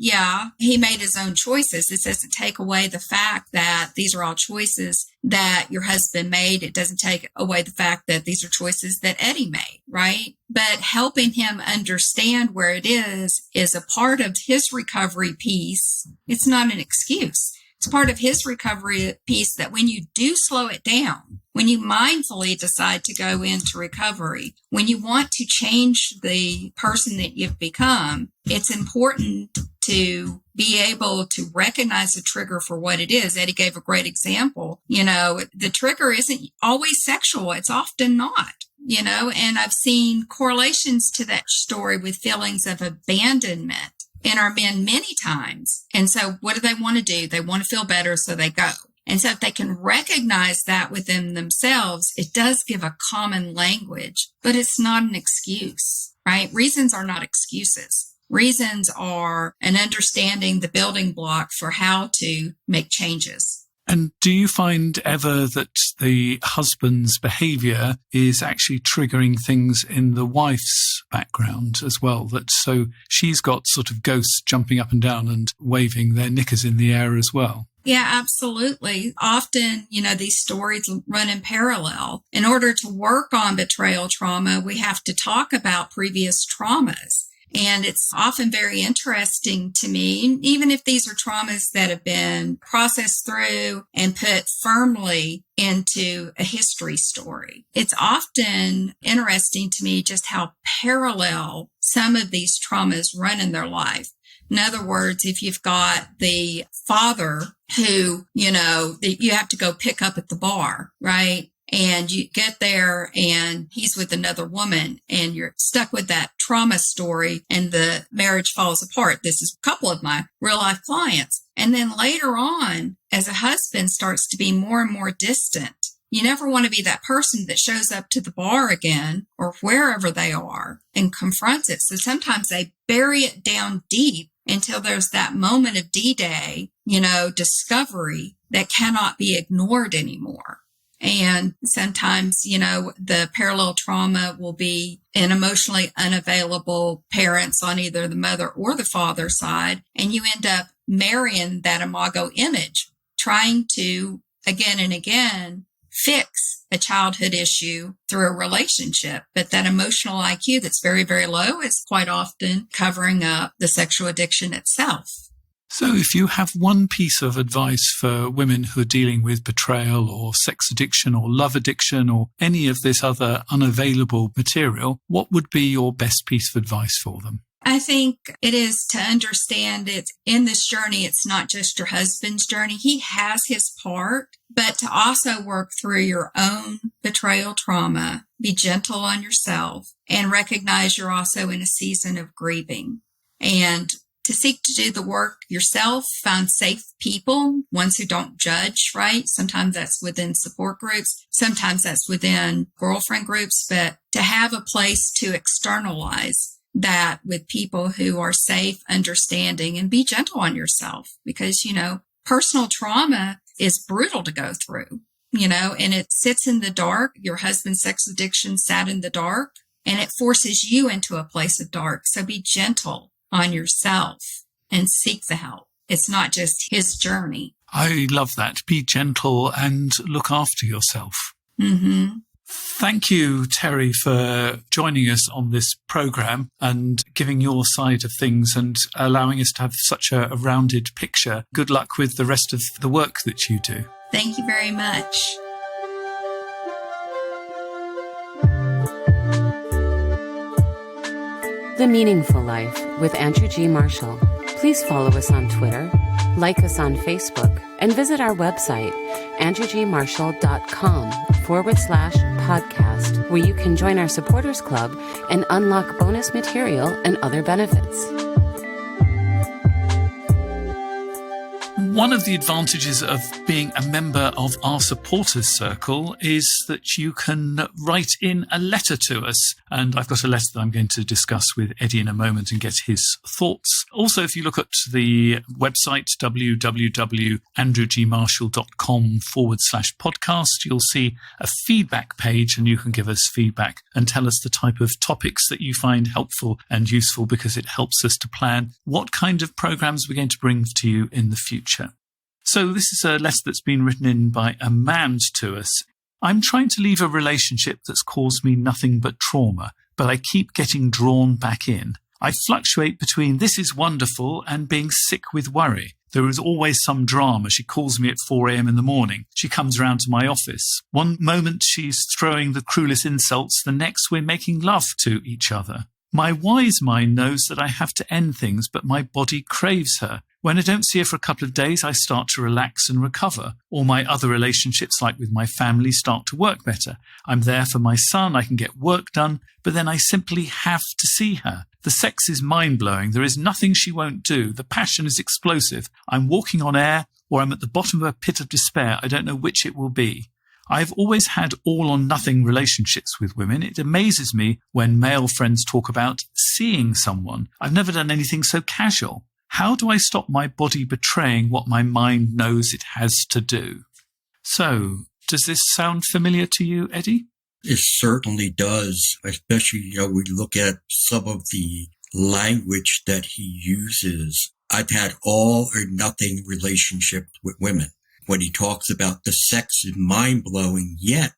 he made his own choices, this doesn't take away the fact that these are all choices that your husband made. It doesn't take away the fact that these are choices that Eddie made, right? But helping him understand where it is a part of his recovery piece. It's not an excuse. It's part of his recovery piece that when you do slow it down, when you mindfully decide to go into recovery, when you want to change the person that you've become, it's important to be able to recognize the trigger for what it is. Eddie gave a great example. The trigger isn't always sexual. It's often not. And I've seen correlations to that story with feelings of abandonment in our men many times. And so what do they want to do? They want to feel better, so they go. And so if they can recognize that within themselves, it does give a common language, but it's not an excuse, right? Reasons are not excuses. Reasons are an understanding the building block for how to make changes. And do you find ever that the husband's behavior is actually triggering things in the wife's background as well? That so she's got sort of ghosts jumping up and down and waving their knickers in the air as well? Yeah, absolutely. Often, these stories run in parallel. In order to work on betrayal trauma, we have to talk about previous traumas. And it's often very interesting to me, even if these are traumas that have been processed through and put firmly into a history story. It's often interesting to me just how parallel some of these traumas run in their life. In other words, if you've got the father who, you have to go pick up at the bar, right? And you get there and he's with another woman and you're stuck with that trauma story and the marriage falls apart. This is a couple of my real life clients. And then later on, as a husband starts to be more and more distant, you never want to be that person that shows up to the bar again or wherever they are and confronts it. So sometimes they bury it down deep until there's that moment of D-Day, discovery that cannot be ignored anymore. And sometimes, the parallel trauma will be an emotionally unavailable parents on either the mother or the father side. And you end up marrying that imago image, trying to, again and again, fix a childhood issue through a relationship. But that emotional IQ that's very, very low is quite often covering up the sexual addiction itself. So if you have one piece of advice for women who are dealing with betrayal or sex addiction or love addiction or any of this other unavailable material, what would be your best piece of advice for them? I think it is to understand it's in this journey, it's not just your husband's journey. He has his part, but to also work through your own betrayal trauma, be gentle on yourself, and recognize you're also in a season of grieving. And to seek to do the work yourself, find safe people, ones who don't judge, right? Sometimes that's within support groups. Sometimes that's within girlfriend groups, but to have a place to externalize that with people who are safe, understanding, and be gentle on yourself because, personal trauma is brutal to go through, and it sits in the dark. Your husband's sex addiction sat in the dark and it forces you into a place of dark. So be gentle on yourself and seek the help. It's not just his journey. I love that. Be gentle and look after yourself. Mm-hmm. Thank you, Teri, for joining us on this program and giving your side of things and allowing us to have such a rounded picture. Good luck with the rest of the work that you do. Thank you very much. The Meaningful Life with Andrew G. Marshall. Please follow us on Twitter, like us on Facebook, and visit our website, andrewgmarshall.com/podcast, where you can join our supporters club and unlock bonus material and other benefits. One of the advantages of being a member of our supporters circle is that you can write in a letter to us. And I've got a letter that I'm going to discuss with Eddie in a moment and get his thoughts. Also, if you look at the website, www.andrewgmarshall.com/podcast, you'll see a feedback page and you can give us feedback and tell us the type of topics that you find helpful and useful because it helps us to plan what kind of programs we're going to bring to you in the future. So this is a letter that's been written in by a man to us. I'm trying to leave a relationship that's caused me nothing but trauma, but I keep getting drawn back in. I fluctuate between this is wonderful and being sick with worry. There is always some drama. She calls me at 4 a.m. in the morning. She comes round to my office. One moment she's throwing the cruelest insults, the next we're making love to each other. My wise mind knows that I have to end things, but my body craves her. When I don't see her for a couple of days, I start to relax and recover. All my other relationships, like with my family, start to work better. I'm there for my son, I can get work done, but then I simply have to see her. The sex is mind-blowing. There is nothing she won't do. The passion is explosive. I'm walking on air, or I'm at the bottom of a pit of despair. I don't know which it will be. I've always had all-or-nothing relationships with women. It amazes me when male friends talk about seeing someone. I've never done anything so casual. How do I stop my body betraying what my mind knows it has to do? So, does this sound familiar to you, Eddie? It certainly does, especially, we look at some of the language that he uses. I've had all or nothing relationship with women. When he talks about the sex is mind-blowing, yet,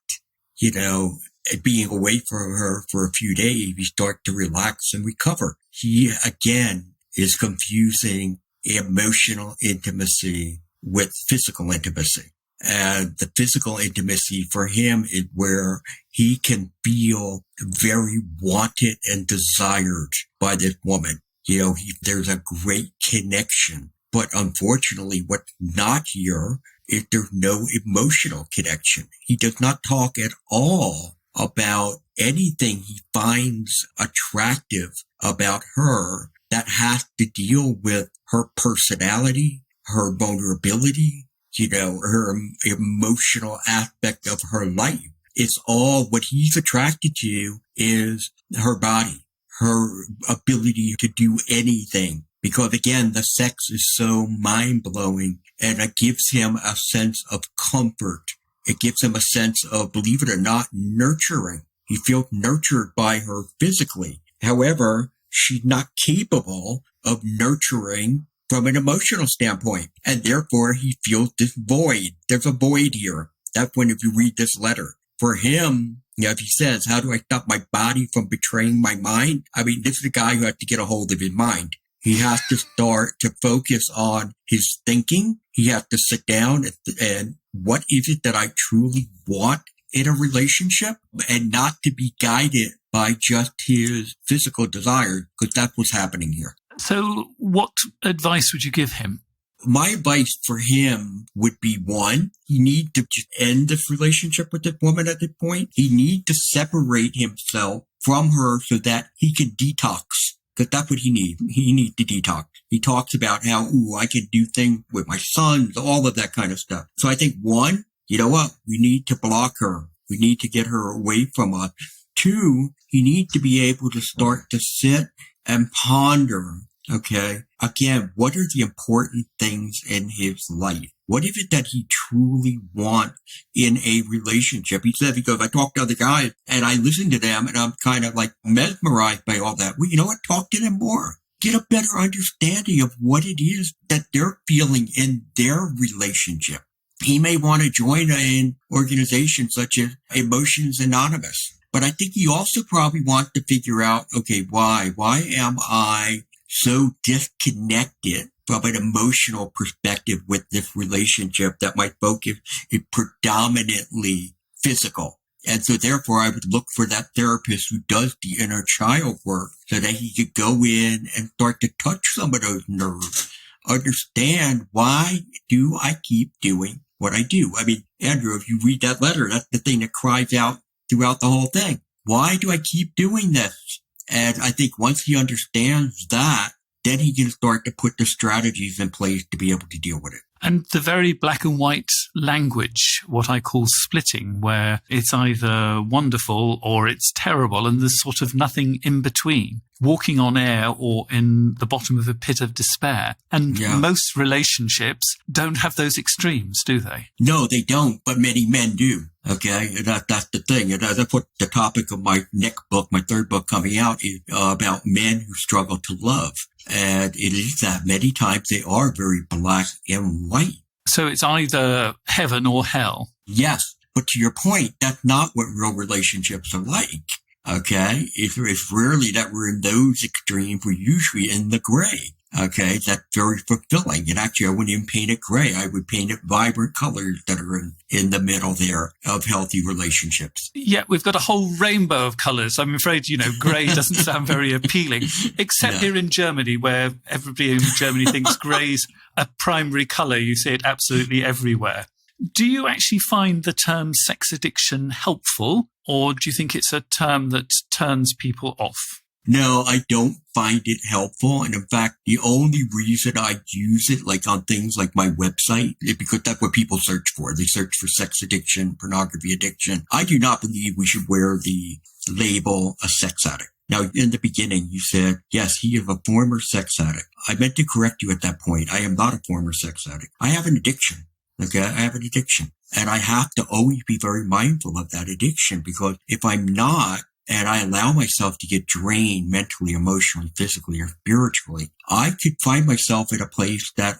being away from her for a few days, you start to relax and recover. He, again, is confusing emotional intimacy with physical intimacy. And the physical intimacy for him is where he can feel very wanted and desired by this woman. There's a great connection. But unfortunately, what's not here is there's no emotional connection. He does not talk at all about anything he finds attractive about her that has to deal with her personality, her vulnerability, her emotional aspect of her life. It's all what he's attracted to is her body, her ability to do anything. Because again, the sex is so mind-blowing and it gives him a sense of comfort. It gives him a sense of, believe it or not, nurturing. He feels nurtured by her physically. However, she's not capable of nurturing from an emotional standpoint. And therefore, he feels this void. There's a void here. That's when if you read this letter. For him, if he says, how do I stop my body from betraying my mind? I mean, this is a guy who has to get a hold of his mind. He has to start to focus on his thinking. He has to sit down and what is it that I truly want in a relationship, and not to be guided by just his physical desires, because that's what's happening here. So what advice would you give him? My advice for him would be, one, he needs to just end this relationship with this woman at this point. He needs to separate himself from her so that he can detox. Because that's what he needs. He needs to detox. He talks about how, I can do things with my sons, all of that kind of stuff. So I think, one, you know what? We need to block her. We need to get her away from us. Two, he needs to be able to start to sit and ponder, okay? Again, what are the important things in his life? What is it that he truly wants in a relationship? He said, because I talk to other guys and I listen to them and I'm kind of like mesmerized by all that. Well, you know what? Talk to them more. Get a better understanding of what it is that they're feeling in their relationship. He may want to join an organization such as Emotions Anonymous. But I think he also probably wants to figure out, okay, why? Why am I so disconnected from an emotional perspective with this relationship that my focus is predominantly physical? And so therefore I would look for that therapist who does the inner child work so that he could go in and start to touch some of those nerves, understand why do I keep doing what I do? I mean, Andrew, if you read that letter, that's the thing that cries out throughout the whole thing. Why do I keep doing this? And I think once he understands that, then he can start to put the strategies in place to be able to deal with it. And the very black and white language, what I call splitting, where it's either wonderful or it's terrible and there's sort of nothing in between, walking on air or in the bottom of a pit of despair. And most relationships don't have those extremes, do they? No, they don't, but many men do. Okay, that's the thing. And that's what the topic of my next book, my third book coming out, is about men who struggle to love. And it is that many times they are very black and white. So it's either heaven or hell. Yes, but to your point, that's not what real relationships are like. Okay, it's rarely that we're in those extremes. We're usually in the gray. Okay, that's very fulfilling. And actually, I wouldn't even paint it gray. I would paint it vibrant colors that are in the middle there of healthy relationships. Yeah, we've got a whole rainbow of colors. I'm afraid, grey doesn't sound very appealing, except here in Germany, where everybody in Germany thinks grey's a primary color. You see it absolutely everywhere. Do you actually find the term sex addiction helpful, or do you think it's a term that turns people off? No, I don't find it helpful. And in fact, the only reason I use it, like on things like my website, is because that's what people search for. They search for sex addiction, pornography addiction. I do not believe we should wear the label a sex addict. Now, in the beginning, you said, yes, he is a former sex addict. I meant to correct you at that point. I am not a former sex addict. I have an addiction. Okay, I have an addiction. And I have to always be very mindful of that addiction, because if I'm not, and I allow myself to get drained mentally, emotionally, physically, or spiritually, I could find myself in a place that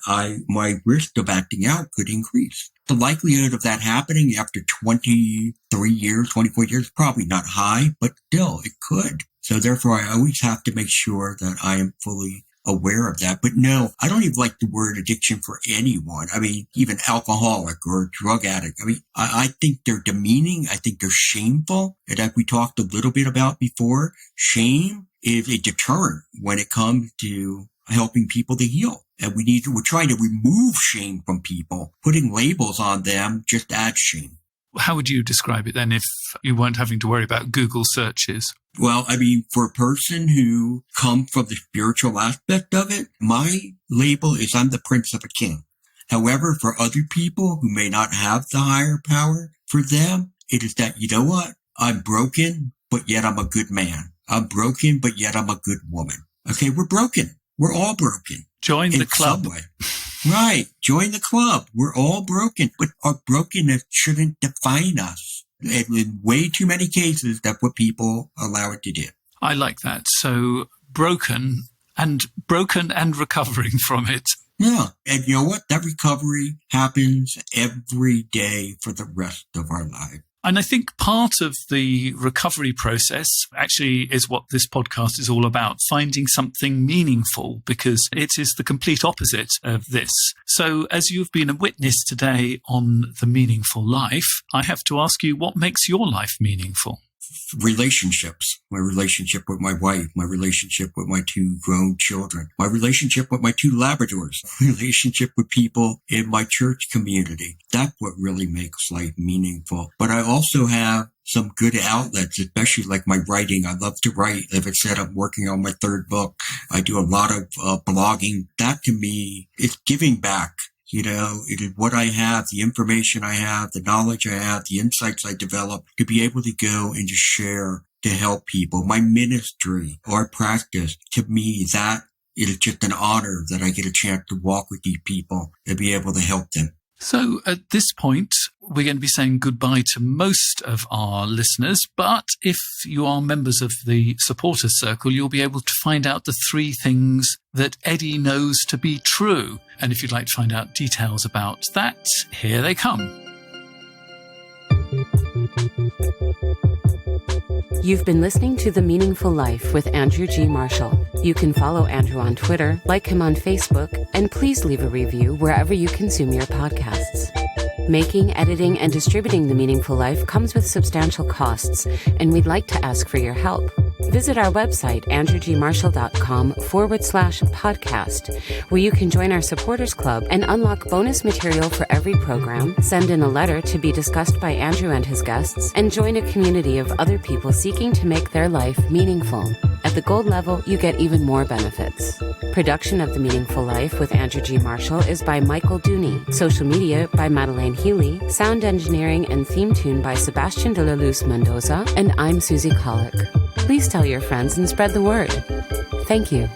my risk of acting out could increase. The likelihood of that happening after 23 years, 24 years, probably not high, but still, it could. So therefore, I always have to make sure that I am fully aware of that. But no, I don't even like the word addiction for anyone. I mean, even alcoholic or drug addict. I mean, I think they're demeaning. I think they're shameful. And like we talked a little bit about before, shame is a deterrent when it comes to helping people to heal. And we're trying to remove shame from people. Putting labels on them just adds shame. How would you describe it then if you weren't having to worry about Google searches? Well, I mean, for a person who comes from the spiritual aspect of it, my label is I'm the prince of a king. However, for other people who may not have the higher power, for them, it is that, you know what? I'm broken, but yet I'm a good man. I'm broken, but yet I'm a good woman. Okay, we're broken. We're all broken. Join the club. Some way. Right. Join the club. We're all broken, but our brokenness shouldn't define us. And in way too many cases, that's what people allow it to do. I like that. So broken and recovering from it. Yeah. And you know what? That recovery happens every day for the rest of our lives. And I think part of the recovery process actually is what this podcast is all about, finding something meaningful, because it is the complete opposite of this. So as you've been a witness today on The Meaningful Life, I have to ask you, what makes your life meaningful? Relationships, my relationship with my wife, my relationship with my 2 grown children, my relationship with my 2 Labradors, relationship with people in my church community. That's what really makes life meaningful. But I also have some good outlets, especially like my writing. I love to write. As I said, I'm working on my 3rd book. I do a lot of blogging. That to me is giving back. You know, it is what I have, the information I have, the knowledge I have, the insights I develop to be able to go and just share to help people. My ministry or practice, to me, that is just an honor that I get a chance to walk with these people and be able to help them. So at this point, we're going to be saying goodbye to most of our listeners. But if you are members of the supporters circle, you'll be able to find out the 3 things that Eddie knows to be true. And if you'd like to find out details about that, here they come. You've been listening to The Meaningful Life with Andrew G. Marshall. You can follow Andrew on Twitter, like him on Facebook, and please leave a review wherever you consume your podcasts. Making, editing, and distributing The Meaningful Life comes with substantial costs, and we'd like to ask for your help. Visit our website, andrewgmarshall.com/podcast, where you can join our supporters club and unlock bonus material for every program, send in a letter to be discussed by Andrew and his guests, and join a community of other people seeking to make their life meaningful. At the gold level, you get even more benefits. Production of The Meaningful Life with Andrew G. Marshall is by Michael Dooney. Social media by Madeleine Healy. Sound engineering and theme tune by Sebastian de la Luz Mendoza. And I'm Susie Colick. Please tell your friends and spread the word. Thank you.